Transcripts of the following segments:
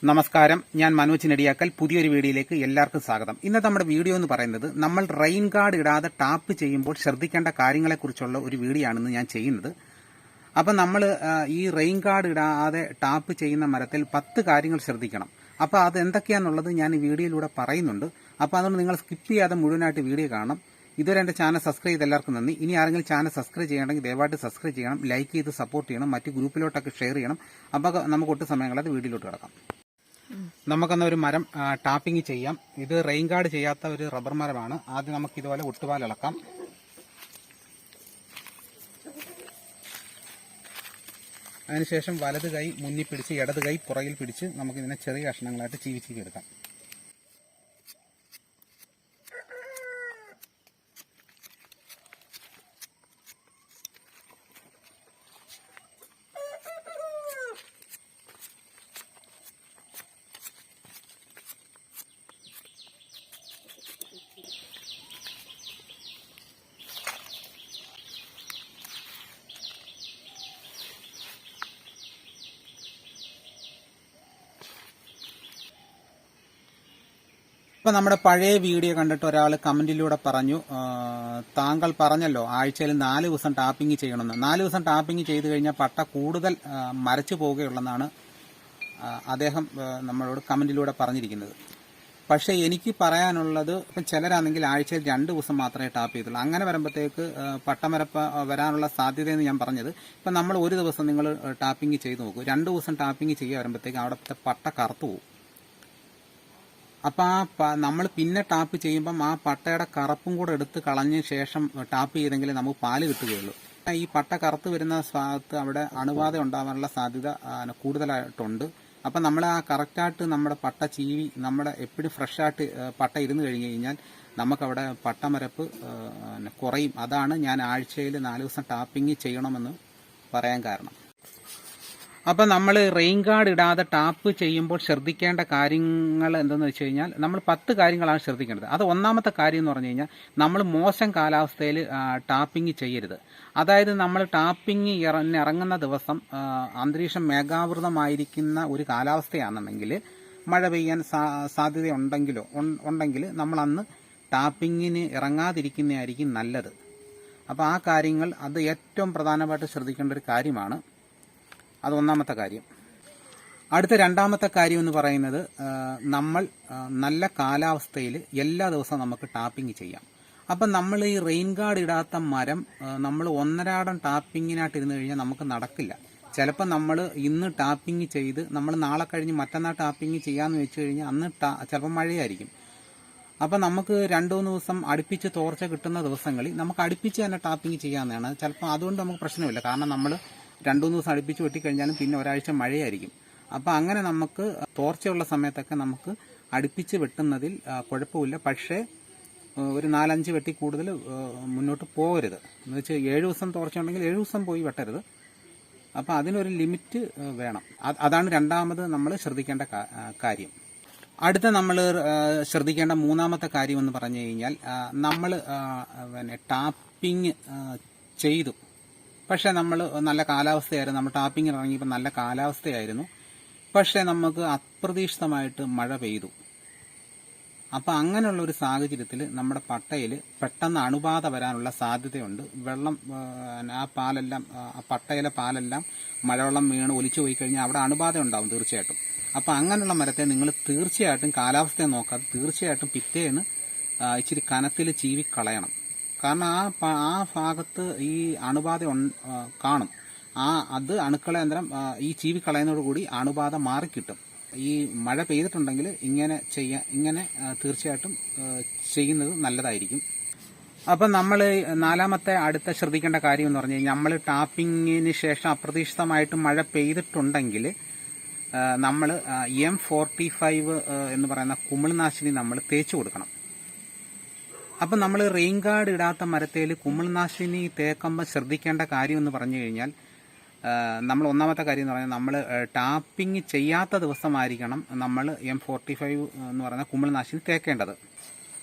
നമസ്കാരം, ഞാൻ മനോജ് നെടിയാക്കൽ. പുതിയൊരു വീഡിയോയിലേക്ക് എല്ലാവർക്കും സ്വാഗതം. ഇന്നത്തെ നമ്മുടെ വീഡിയോ എന്ന് പറയുന്നത് നമ്മൾ റെയിൻ ഗാർഡ് ഇടാതെ ടാപ്പ് ചെയ്യുമ്പോൾ ശ്രദ്ധിക്കേണ്ട കാര്യങ്ങളെക്കുറിച്ചുള്ള ഒരു വീഡിയോ ആണെന്ന് ഞാൻ ചെയ്യുന്നത്. അപ്പം നമ്മൾ ഈ റെയിൻ ഗാർഡ് ഇടാതെ ടാപ്പ് ചെയ്യുന്ന മരത്തിൽ 10 കാര്യങ്ങൾ ശ്രദ്ധിക്കണം. അപ്പോൾ അത് എന്തൊക്കെയാണെന്നുള്ളത് ഞാൻ ഈ വീഡിയോയിലൂടെ പറയുന്നുണ്ട്. അപ്പോൾ അതുകൊണ്ട് നിങ്ങൾ സ്കിപ്പ് ചെയ്യാതെ മുഴുവനായിട്ട് വീഡിയോ കാണണം. ഇതുവരെ എൻ്റെ ചാനൽ സബ്സ്ക്രൈബ് ചെയ്ത് എല്ലാവർക്കും നന്ദി. ഇനി ആരെങ്കിലും ചാനൽ സബ്സ്ക്രൈബ് ചെയ്യണമെങ്കിൽ ദയവായിട്ട് സബ്സ്ക്രൈബ് ചെയ്യണം, ലൈക്ക് ചെയ്ത് സപ്പോർട്ട് ചെയ്യണം, മറ്റ് ഗ്രൂപ്പിലോട്ടൊക്കെ ഷെയർ ചെയ്യണം. അപ്പോൾ നമുക്ക് ഒട്ടും സമയങ്ങളത് വീഡിയോയിലോട്ട് കിടക്കാം. നമുക്കെന്ന ഒരു മരം ടാപ്പിംഗ് ചെയ്യാം. ഇത് റെയിൻ ഗാർഡ് ചെയ്യാത്ത ഒരു റബ്ബർ മരമാണ്. ആദ്യം നമുക്ക് ഇതുപോലെ ഒട്ടുപാൽ ഇളക്കാം. അതിനുശേഷം വലത് കൈ മുന്നിൽ പിടിച്ച് ഇടത് കൈ പുറകിൽ പിടിച്ച് നമുക്കിതിനെ ചെറിയ കഷ്ണങ്ങളായിട്ട് ചീവി എടുക്കാം. ഇപ്പൊ നമ്മുടെ പഴയ വീഡിയോ കണ്ടിട്ട് ഒരാൾ കമന്റിലൂടെ പറഞ്ഞു, താങ്കൾ പറഞ്ഞല്ലോ ആഴ്ചയിൽ 4 ദിവസം ടാപ്പിംഗ് ചെയ്യണമെന്ന്. 4 ദിവസം ടാപ്പിംഗ് ചെയ്തു കഴിഞ്ഞാൽ പട്ട കൂടുതൽ മരച്ചു പോവുകയുള്ളെന്നാണ് അദ്ദേഹം നമ്മളോട് കമന്റിലൂടെ പറഞ്ഞിരിക്കുന്നത്. പക്ഷേ എനിക്ക് പറയാനുള്ളത്, ഇപ്പം ചിലരാണെങ്കിൽ ആഴ്ചയിൽ 2 ദിവസം മാത്രമേ ടാപ്പ് ചെയ്തുള്ളൂ. അങ്ങനെ വരുമ്പോഴത്തേക്ക് പട്ടമരപ്പ് വരാനുള്ള സാധ്യതയെന്ന് ഞാൻ പറഞ്ഞത്. ഇപ്പം നമ്മൾ ഒരു ദിവസം നിങ്ങൾ ടാപ്പിംഗ് ചെയ്ത് നോക്കൂ, 2 ദിവസം ടാപ്പിംഗ് ചെയ്യുക വരുമ്പോഴത്തേക്ക് അവിടുത്തെ പട്ട കറുത്തു പോകും. അപ്പം നമ്മൾ പിന്നെ ടാപ്പ് ചെയ്യുമ്പം ആ പട്ടയുടെ കറുപ്പും കൂടെ എടുത്ത് കളഞ്ഞ ശേഷം ടാപ്പ് ചെയ്തെങ്കിൽ നമുക്ക് പാല് കിട്ടുകയുള്ളൂ. ഈ പട്ട കറുത്ത് വരുന്ന ഭാഗത്ത് അവിടെ അണുബാധ ഉണ്ടാകാനുള്ള സാധ്യത കൂടുതലായിട്ടുണ്ട്. അപ്പം നമ്മൾ ആ കറക്റ്റായിട്ട് നമ്മുടെ പട്ട ചീവി നമ്മുടെ എപ്പോഴും ഫ്രഷായിട്ട് പട്ട ഇരുന്ന് കഴിഞ്ഞ് കഴിഞ്ഞാൽ നമുക്കവിടെ പട്ടമരപ്പ് കുറയും. അതാണ് ഞാൻ ആഴ്ചയിൽ 4 ദിവസം ടാപ്പിംഗ് ചെയ്യണമെന്ന് പറയാൻ കാരണം. അപ്പം നമ്മൾ റെയിൻ ഗാർഡ് ഇടാതെ ടാപ്പ് ചെയ്യുമ്പോൾ ശ്രദ്ധിക്കേണ്ട കാര്യങ്ങൾ എന്തെന്ന് വെച്ച് കഴിഞ്ഞാൽ നമ്മൾ 10 കാര്യങ്ങളാണ് ശ്രദ്ധിക്കേണ്ടത്. അത് ഒന്നാമത്തെ കാര്യം എന്ന് പറഞ്ഞു കഴിഞ്ഞാൽ നമ്മൾ മോശം കാലാവസ്ഥയിൽ ടാപ്പിംഗ് ചെയ്യരുത്. അതായത് നമ്മൾ ടാപ്പിംഗ് ഇറങ്ങുന്ന ദിവസം അന്തരീക്ഷം മേഘാവൃതമായിരിക്കുന്ന ഒരു കാലാവസ്ഥയാണെന്നുണ്ടെങ്കിൽ, മഴ പെയ്യാൻ ഉണ്ടെങ്കിൽ നമ്മൾ അന്ന് ടാപ്പിങ്ങിന് ഇറങ്ങാതിരിക്കുന്നതായിരിക്കും നല്ലത്. അപ്പോൾ ആ കാര്യങ്ങൾ അത് ഏറ്റവും പ്രധാനമായിട്ട് ശ്രദ്ധിക്കേണ്ട ഒരു കാര്യമാണ്. അത് ഒന്നാമത്തെ കാര്യം. അടുത്ത രണ്ടാമത്തെ കാര്യം എന്ന് പറയുന്നത്, നമ്മൾ നല്ല കാലാവസ്ഥയിൽ എല്ലാ ദിവസവും നമുക്ക് ടാപ്പിംഗ് ചെയ്യാം. അപ്പം നമ്മൾ ഈ റെയിൻ ഗാർഡ് ഇടാത്ത മരം നമ്മൾ ഒന്നരാടം ടാപ്പിങ്ങിനായിട്ട് ഇരുന്ന് കഴിഞ്ഞാൽ നമുക്ക് നടക്കില്ല. ചിലപ്പോൾ നമ്മൾ ഇന്ന് ടാപ്പിംഗ് ചെയ്ത് നമ്മൾ നാളെ കഴിഞ്ഞ് മറ്റന്നാൾ ടാപ്പിംഗ് ചെയ്യാമെന്ന് വെച്ച് കഴിഞ്ഞാൽ അന്ന് ചിലപ്പോൾ മഴയായിരിക്കും. അപ്പം നമുക്ക് 2-3 ദിവസം അടുപ്പിച്ച് തോർച്ച കിട്ടുന്ന ദിവസങ്ങളിൽ നമുക്ക് അടുപ്പിച്ച് തന്നെ ടാപ്പിംഗ് ചെയ്യാവുന്നതാണ്. ചിലപ്പോൾ അതുകൊണ്ട് നമുക്ക് പ്രശ്നമില്ല. കാരണം നമ്മൾ 2-3 ദിവസം അടുപ്പിച്ച് വെട്ടിക്കഴിഞ്ഞാലും പിന്നെ ഒരാഴ്ച മഴയായിരിക്കും. അപ്പം അങ്ങനെ നമുക്ക് തോർച്ചയുള്ള സമയത്തൊക്കെ നമുക്ക് അടുപ്പിച്ച് വെട്ടുന്നതിൽ കുഴപ്പമില്ല. പക്ഷേ ഒരു 4-5 വെട്ടി കൂടുതൽ മുന്നോട്ട് പോകരുത്. എന്ന് വെച്ചാൽ 7 ദിവസം തോർച്ച ഉണ്ടെങ്കിൽ 7 ദിവസം പോയി വെട്ടരുത്. അപ്പം അതിനൊരു ലിമിറ്റ് വേണം. അതാണ് രണ്ടാമത് നമ്മൾ ശ്രദ്ധിക്കേണ്ട കാര്യം. അടുത്ത നമ്മൾ ശ്രദ്ധിക്കേണ്ട മൂന്നാമത്തെ കാര്യം എന്ന് പറഞ്ഞു കഴിഞ്ഞാൽ, നമ്മൾ ടാപ്പിംഗ് ചെയ്തു, പക്ഷേ നമ്മൾ നല്ല കാലാവസ്ഥയായിരുന്നു, നമ്മൾ ടാപ്പിങ്ങിന് ഇറങ്ങിയപ്പോൾ നല്ല കാലാവസ്ഥയായിരുന്നു, പക്ഷേ നമുക്ക് അപ്രതീക്ഷിതമായിട്ട് മഴ പെയ്തു. അപ്പം അങ്ങനെയുള്ള ഒരു സാഹചര്യത്തിൽ നമ്മുടെ പട്ടയിൽ പെട്ടെന്ന് അണുബാധ വരാനുള്ള സാധ്യതയുണ്ട്. വെള്ളം ആ പട്ടയിലെ പാലെല്ലാം മഴവെള്ളം വീണ് ഒലിച്ചു പോയി കഴിഞ്ഞാൽ അവിടെ അണുബാധ ഉണ്ടാവും തീർച്ചയായിട്ടും. അപ്പം അങ്ങനെയുള്ള മരത്തെ നിങ്ങൾ തീർച്ചയായിട്ടും കാലാവസ്ഥയെ നോക്കാതെ തീർച്ചയായിട്ടും പിറ്റേന്ന് ഇച്ചിരി കനത്തിൽ ചീവി കളയണം. കാരണം ആ ഭാഗത്ത് ഈ അണുബാധ കാണും. അത് അണുക്കളെ അന്തരം ഈ ചീവി കളയുന്നതോടുകൂടി അണുബാധ മാറിക്കിട്ടും. ഈ മഴ പെയ്തിട്ടുണ്ടെങ്കിൽ ഇങ്ങനെ തീർച്ചയായിട്ടും ചെയ്യുന്നത് നല്ലതായിരിക്കും. അപ്പം നമ്മൾ നാലാമത്തെ അടുത്ത ശ്രദ്ധിക്കേണ്ട കാര്യം എന്ന് പറഞ്ഞു കഴിഞ്ഞാൽ, നമ്മൾ ടാപ്പിങ്ങിന് ശേഷം അപ്രതീക്ഷിതമായിട്ട് മഴ പെയ്തിട്ടുണ്ടെങ്കിൽ നമ്മൾ M45 എന്ന് പറയുന്ന കുമിൾനാശിനി നമ്മൾ തേച്ചു കൊടുക്കണം. അപ്പം നമ്മൾ റെയിൻ ഗാർഡ് ഇടാത്ത മരത്തേൽ കുമിൾനാശിനി തേക്കുമ്പോൾ ശ്രദ്ധിക്കേണ്ട കാര്യം എന്ന് പറഞ്ഞു കഴിഞ്ഞാൽ, നമ്മൾ ഒന്നാമത്തെ കാര്യം എന്ന് പറഞ്ഞാൽ നമ്മൾ ടാപ്പിംഗ് ചെയ്യാത്ത ദിവസമായിരിക്കണം നമ്മൾ M45 എന്ന് പറയുന്ന കുമിൾനാശിനി തേക്കേണ്ടത്.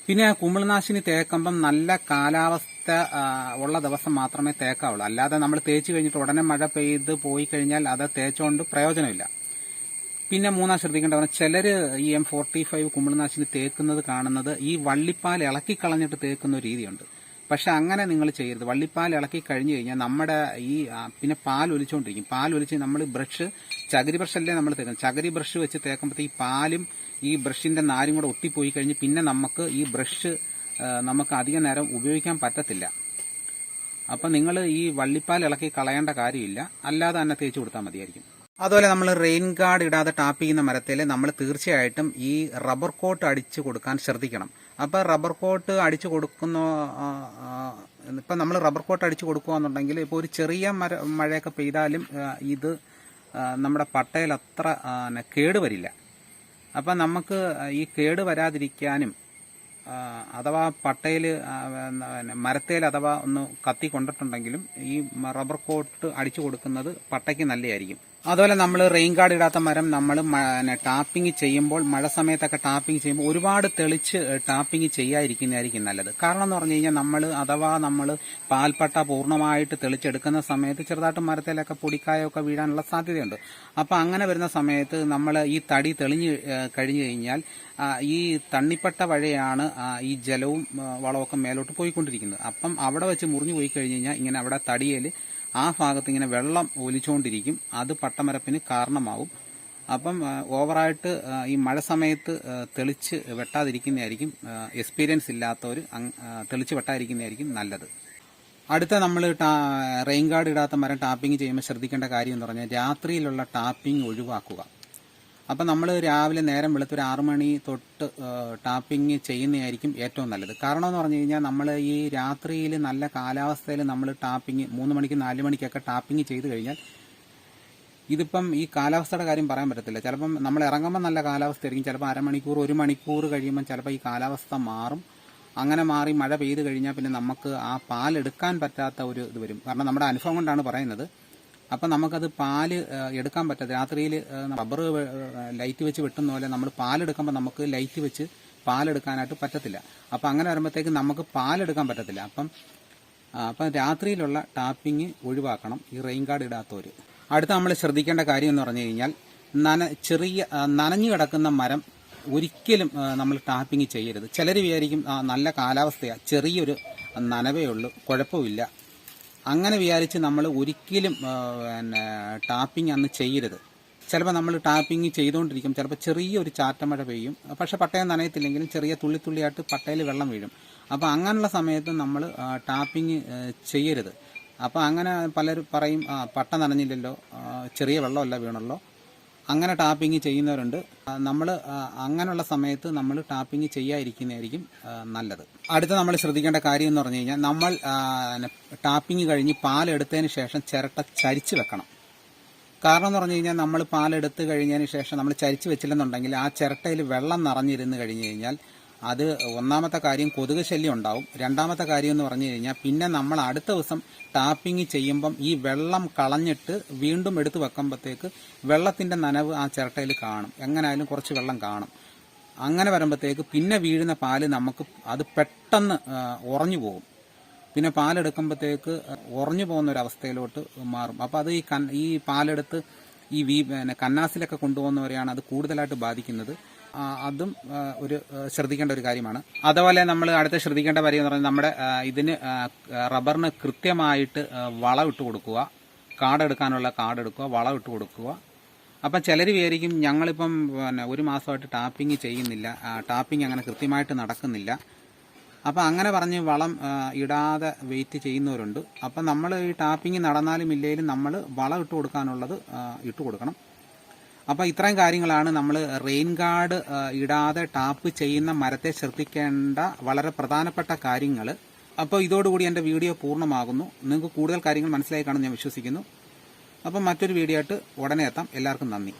പിന്നെ ആ കുമിൾനാശിനി തേക്കുമ്പം നല്ല കാലാവസ്ഥ ഉള്ള ദിവസം മാത്രമേ തേക്കാവുള്ളൂ. അല്ലാതെ നമ്മൾ തേച്ച് കഴിഞ്ഞിട്ട് ഉടനെ മഴ പെയ്ത് പോയി കഴിഞ്ഞാൽ അത് തേച്ചുകൊണ്ട് പ്രയോജനമില്ല. പിന്നെ മൂന്നാം ശ്രദ്ധിക്കേണ്ട ചിലർ ഈ M45 കുമിൾനാശിനി തേക്കുന്നത് കാണുന്നത് ഈ വള്ളിപ്പാൽ ഇളക്കി കളഞ്ഞിട്ട് തേക്കുന്ന ഒരു രീതിയുണ്ട്. പക്ഷെ അങ്ങനെ നിങ്ങൾ ചെയ്യരുത്. വള്ളിപ്പാൽ ഇളക്കി കഴിഞ്ഞു കഴിഞ്ഞാൽ നമ്മുടെ ഈ പിന്നെ പാൽ ഒലിച്ചുകൊണ്ടിരിക്കും. പാൽ ഒലിച്ച് നമ്മൾ ചകിരി ബ്രഷല്ലേ നമ്മൾ തേക്കുന്നത്. ചകിരി ബ്രഷ് വെച്ച് തേക്കുമ്പോഴത്തെ ഈ പാലും ഈ ബ്രഷിന്റെ നാരും കൂടെ ഒട്ടിപ്പോയി കഴിഞ്ഞ് പിന്നെ നമുക്ക് ഈ ബ്രഷ് നമുക്ക് അധിക നേരം ഉപയോഗിക്കാൻ പറ്റത്തില്ല. അപ്പം നിങ്ങൾ ഈ വള്ളിപ്പാൽ ഇളക്കി കളയേണ്ട കാര്യമില്ല, അല്ലാതെ തന്നെ തേച്ച് കൊടുത്താൽ മതിയായിരിക്കും. അതുപോലെ നമ്മൾ റെയിൻ ഗാർഡ് ഇടാതെ ടാപ്പ് ചെയ്യുന്ന മരത്തിൽ നമ്മൾ തീർച്ചയായിട്ടും ഈ റബ്ബർ കോട്ട് അടിച്ചു കൊടുക്കാൻ ശ്രദ്ധിക്കണം. അപ്പോൾ റബ്ബർ കോട്ട് അടിച്ചു കൊടുക്കുന്ന ഇപ്പം നമ്മൾ റബ്ബർ കോട്ട് അടിച്ചു കൊടുക്കുകയെന്നുണ്ടെങ്കിൽ ഇപ്പോൾ ഒരു ചെറിയ മഴയൊക്കെ പെയ്താലും ഇത് നമ്മുടെ പട്ടയിൽ അത്ര കേടുവരില്ല. അപ്പം നമുക്ക് ഈ കേട് വരാതിരിക്കാനും അഥവാ പട്ടയിൽ മരത്തേൽ അഥവാ ഒന്ന് കത്തി കൊണ്ടിട്ടുണ്ടെങ്കിലും ഈ റബ്ബർ കോട്ട് അടിച്ചു കൊടുക്കുന്നത് പട്ടയ്ക്ക് നല്ലതായിരിക്കും. അതുപോലെ നമ്മൾ റെയിൻ ഗാർഡ് ഇടാത്ത മരം നമ്മൾ ടാപ്പിംഗ് ചെയ്യുമ്പോൾ മഴ സമയത്തൊക്കെ ടാപ്പിംഗ് ചെയ്യുമ്പോൾ ഒരുപാട് തെളിച്ച് ടാപ്പിംഗ് ചെയ്യാതിരിക്കുന്നതായിരിക്കും നല്ലത്. കാരണം എന്ന് പറഞ്ഞു കഴിഞ്ഞാൽ അഥവാ നമ്മൾ പാൽപ്പട്ട പൂർണ്ണമായിട്ട് തെളിച്ചെടുക്കുന്ന സമയത്ത് ചെറുതായിട്ട് മരത്തിലൊക്കെ പൊടിക്കായൊക്കെ വീഴാനുള്ള സാധ്യതയുണ്ട്. അപ്പം അങ്ങനെ വരുന്ന സമയത്ത് നമ്മൾ ഈ തടി തെളിഞ്ഞ് കഴിഞ്ഞു കഴിഞ്ഞാൽ ഈ തണ്ണിപ്പട്ട വഴിയാണ് ഈ ജലവും വളമൊക്കെ മേലോട്ട് പോയിക്കൊണ്ടിരിക്കുന്നത്. അപ്പം അവിടെ വെച്ച് മുറിഞ്ഞു പോയി കഴിഞ്ഞ് കഴിഞ്ഞാൽ ഇങ്ങനെ അവിടെ തടിയിൽ ആ ഭാഗത്ത് ഇങ്ങനെ വെള്ളം ഒലിച്ചുകൊണ്ടിരിക്കും. അത് പട്ടമരപ്പിന് കാരണമാവും. അപ്പം ഓവറായിട്ട് ഈ മഴ സമയത്ത് തെളിച്ച് വെട്ടാതിരിക്കുന്നതായിരിക്കും, എക്സ്പീരിയൻസ് ഇല്ലാത്തവർ തെളിച്ച് വെട്ടാതിരിക്കുന്നതായിരിക്കും നല്ലത്. അടുത്ത നമ്മൾ റെയിൻ ഗാർഡ് ഇടാത്ത മരം ടാപ്പിംഗ് ചെയ്യുമ്പോൾ ശ്രദ്ധിക്കേണ്ട കാര്യം എന്ന് പറഞ്ഞാൽ രാത്രിയിലുള്ള ടാപ്പിംഗ് ഒഴിവാക്കുക. അപ്പം നമ്മൾ രാവിലെ നേരം വെളുത്തൊരു 6 മണി തൊട്ട് ടാപ്പിംഗ് ചെയ്യുന്നതായിരിക്കും ഏറ്റവും നല്ലത്. കാരണം എന്ന് പറഞ്ഞു കഴിഞ്ഞാൽ നമ്മൾ ഈ രാത്രിയിൽ നല്ല കാലാവസ്ഥയിൽ നമ്മൾ ടാപ്പിംഗ് 3 മണിക്ക് 4 മണിക്കൊക്കെ ടാപ്പിംഗ് ചെയ്ത് കഴിഞ്ഞാൽ ഇതിപ്പം ഈ കാലാവസ്ഥയുടെ കാര്യം പറയാൻ പറ്റത്തില്ല. ചിലപ്പം നമ്മൾ ഇറങ്ങുമ്പോൾ നല്ല കാലാവസ്ഥയായിരിക്കും, ചിലപ്പോൾ അരമണിക്കൂർ 1 മണിക്കൂർ കഴിയുമ്പം ചിലപ്പോൾ ഈ കാലാവസ്ഥ മാറും. അങ്ങനെ മാറി മഴ പെയ്ത് കഴിഞ്ഞാൽ പിന്നെ നമുക്ക് ആ പാലെടുക്കാൻ പറ്റാത്ത ഒരു ഇത് വരും. കാരണം നമ്മുടെ അനുഭവം കൊണ്ടാണ് പറയുന്നത്. അപ്പം നമുക്കത് പാല് എടുക്കാൻ പറ്റാതെ രാത്രിയിൽ റബ്ബർ ലൈറ്റ് വെച്ച് വെട്ടുന്ന പോലെ നമ്മൾ പാലെടുക്കുമ്പോൾ നമുക്ക് ലൈറ്റ് വെച്ച് പാലെടുക്കാനായിട്ട് പറ്റത്തില്ല. അപ്പം അങ്ങനെ വരുമ്പോഴത്തേക്ക് നമുക്ക് പാലെടുക്കാൻ പറ്റത്തില്ല. അപ്പം രാത്രിയിലുള്ള ടാപ്പിംഗ് ഒഴിവാക്കണം ഈ റെയിൻ ഗാർഡ് ഇടാത്തവർ. അടുത്ത നമ്മൾ ശ്രദ്ധിക്കേണ്ട കാര്യം എന്ന് പറഞ്ഞു കഴിഞ്ഞാൽ നനഞ്ഞു കിടക്കുന്ന മരം ഒരിക്കലും നമ്മൾ ടാപ്പിംഗ് ചെയ്യരുത്. ചിലർ വിചാരിക്കും നല്ല കാലാവസ്ഥയാണ്, ചെറിയൊരു നനവേ ഉള്ളൂ, കുഴപ്പമില്ല, അങ്ങനെ വിചാരിച്ച് നമ്മൾ ഒരിക്കലും ടാപ്പിംഗ് അന്ന് ചെയ്യരുത്. ചിലപ്പോൾ നമ്മൾ ടാപ്പിംഗ് ചെയ്തുകൊണ്ടിരിക്കും, ചിലപ്പോൾ ചെറിയൊരു ചാറ്റമഴ പെയ്യും, പക്ഷെ പട്ടയം നനയത്തില്ലെങ്കിലും ചെറിയ തുള്ളിയായിട്ട് പട്ടയിൽ വെള്ളം വീഴും. അപ്പോൾ അങ്ങനെയുള്ള സമയത്ത് നമ്മൾ ടാപ്പിംഗ് ചെയ്യരുത്. അപ്പോൾ അങ്ങനെ പലരും പറയും പട്ട നനഞ്ഞില്ലല്ലോ, ചെറിയ വെള്ളമല്ല വീണല്ലോ, അങ്ങനെ ടാപ്പിംഗ് ചെയ്യുന്നവരുണ്ട്. നമ്മൾ അങ്ങനെയുള്ള സമയത്ത് നമ്മൾ ടാപ്പിംഗ് ചെയ്യാതിരിക്കുന്നതായിരിക്കും നല്ലത്. അടുത്ത നമ്മൾ ശ്രദ്ധിക്കേണ്ട കാര്യം എന്ന് പറഞ്ഞു കഴിഞ്ഞാൽ നമ്മൾ ടാപ്പിംഗ് കഴിഞ്ഞ് പാലെടുത്തതിന് ശേഷം ചിരട്ട ചരിച്ച് വെക്കണം. കാരണം എന്ന് പറഞ്ഞു കഴിഞ്ഞാൽ നമ്മൾ പാലെടുത്ത് കഴിഞ്ഞതിന് ശേഷം നമ്മൾ ചരിച്ച് വെച്ചില്ലെന്നുണ്ടെങ്കിൽ ആ ചിരട്ടയിൽ വെള്ളം നിറഞ്ഞിരുന്ന് കഴിഞ്ഞ് കഴിഞ്ഞാൽ അത് ഒന്നാമത്തെ കാര്യം കൊതുക് ശല്യം ഉണ്ടാവും. രണ്ടാമത്തെ കാര്യം എന്ന് പറഞ്ഞു കഴിഞ്ഞാൽ പിന്നെ നമ്മൾ അടുത്ത ദിവസം ടാപ്പിംഗ് ചെയ്യുമ്പം ഈ വെള്ളം കളഞ്ഞിട്ട് വീണ്ടും എടുത്ത് വെക്കുമ്പോഴത്തേക്ക് വെള്ളത്തിൻ്റെ നനവ് ആ ചിരട്ടയിൽ കാണും, എങ്ങനെയായാലും കുറച്ച് വെള്ളം കാണും. അങ്ങനെ വരുമ്പോഴത്തേക്ക് പിന്നെ വീഴുന്ന പാല് നമുക്ക് അത് പെട്ടെന്ന് ഉറഞ്ഞു പോകും. പിന്നെ പാലെടുക്കുമ്പോഴത്തേക്ക് ഉറഞ്ഞു പോകുന്ന ഒരു അവസ്ഥയിലോട്ട് മാറും. അപ്പോൾ അത് ഈ പാലെടുത്ത് ഈ കന്നാസിലൊക്കെ കൊണ്ടുപോകുന്നവരെയാണ് അത് കൂടുതലായിട്ട് ബാധിക്കുന്നത്. അതും ഒരു ശ്രദ്ധിക്കേണ്ട ഒരു കാര്യമാണ്. അതുപോലെ നമ്മൾ അടുത്ത ശ്രദ്ധിക്കേണ്ട കാര്യം എന്ന് പറഞ്ഞാൽ നമ്മുടെ ഇതിന് റബ്ബറിന് കൃത്യമായിട്ട് വളം ഇട്ട് കൊടുക്കുക. കാടെടുക്കാനുള്ള കാടെടുക്കുക, വളം ഇട്ട് കൊടുക്കുക. അപ്പം ചിലർ വിചാരിക്കും ഞങ്ങളിപ്പം ഒരു മാസമായിട്ട് ടാപ്പിംഗ് ചെയ്യുന്നില്ല, ടാപ്പിംഗ് അങ്ങനെ കൃത്യമായിട്ട് നടക്കുന്നില്ല. അപ്പം അങ്ങനെ പറഞ്ഞ് വളം ഇടാതെ വെയിറ്റ് ചെയ്യുന്നവരുണ്ട്. അപ്പം നമ്മൾ ഈ ടാപ്പിംഗ് നടന്നാലും ഇല്ലെങ്കിലും നമ്മൾ വളം ഇട്ട് കൊടുക്കാനുള്ളത് ഇട്ട് കൊടുക്കണം. അപ്പോൾ ഇത്രയും കാര്യങ്ങളാണ് നമ്മൾ റെയിൻ ഗാർഡ് ഇടാതെ ടാപ്പ് ചെയ്യുന്ന മരത്തെ ശ്രദ്ധിക്കേണ്ട വളരെ പ്രധാനപ്പെട്ട കാര്യങ്ങൾ. അപ്പോൾ ഇതോടുകൂടി എൻ്റെ വീഡിയോ പൂർണ്ണമാകുന്നു. നിങ്ങൾക്ക് കൂടുതൽ കാര്യങ്ങൾ മനസ്സിലായി കാണും ഞാൻ വിശ്വസിക്കുന്നു. അപ്പം മറ്റൊരു വീഡിയോ ആയിട്ട് ഉടനെ എത്താം. എല്ലാവർക്കും നന്ദി.